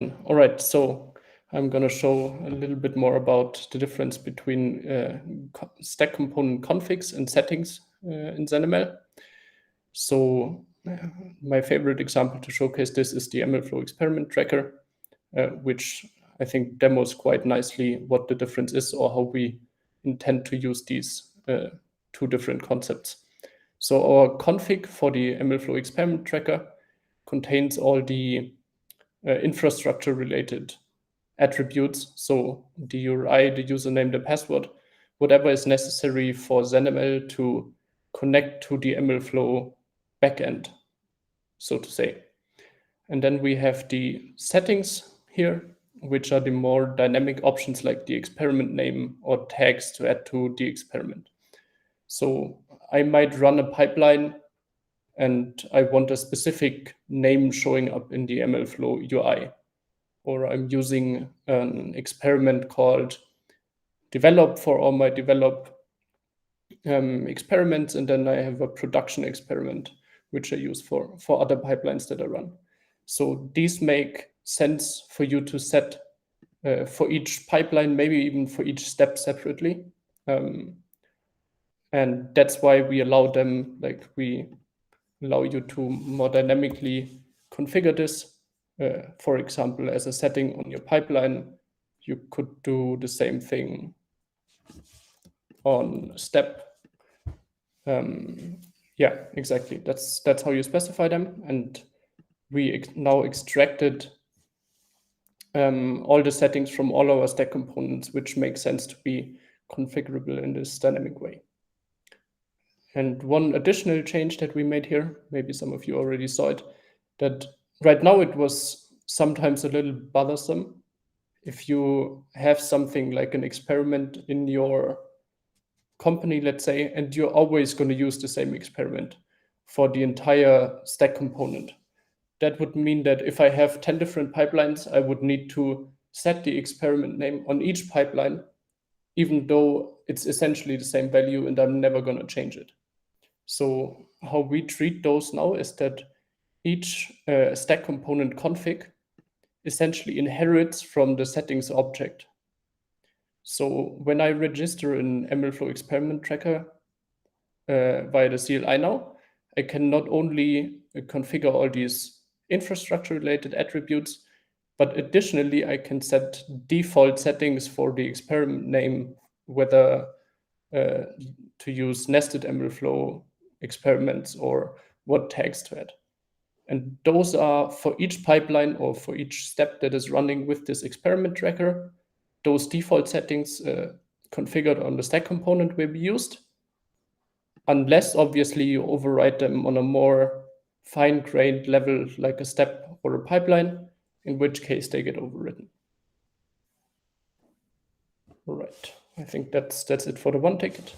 All right, so I'm going to show a little bit more about the difference between stack component configs and settings in ZenML. So my favorite example to showcase this is the MLflow experiment tracker, which I think demos quite nicely what the difference is or how we intend to use these two different concepts. So our config for the MLflow experiment tracker contains all the infrastructure related attributes. So the URI, the username, the password, whatever is necessary for ZenML to connect to the MLflow backend, so to say. And then we have the settings here, which are the more dynamic options like the experiment name or tags to add to the experiment. So I might run a pipeline and I want a specific name showing up in the MLflow UI. Or I'm using an experiment called develop for all my develop experiments, and then I have a production experiment, which I use for other pipelines that I run. So these make sense for you to set for each pipeline, maybe even for each step separately. And that's why we allow them, like we allow you to more dynamically configure this. For example, as a setting on your pipeline, you could do the same thing on step. Yeah, exactly. That's how you specify them. And we now extracted all the settings from all our stack components, which makes sense to be configurable in this dynamic way. And one additional change that we made here, maybe some of you already saw it, that right now it was sometimes a little bothersome if you have something like an experiment in your company, let's say, and you're always going to use the same experiment for the entire stack component. That would mean that if I have 10 different pipelines, I would need to set the experiment name on each pipeline, even though it's essentially the same value and I'm never going to change it. So how we treat those now is that each stack component config essentially inherits from the settings object. So when I register an MLflow experiment tracker via the CLI now, I can not only configure all these infrastructure-related attributes, but additionally, I can set default settings for the experiment name, whether to use nested MLflow experiments or what tags to add. And those are for each pipeline or for each step that is running with this experiment tracker, those default settings configured on the stack component will be used, unless obviously you override them on a more fine-grained level, like a step or a pipeline, in which case they get overridden. All right, I think that's it for the one ticket.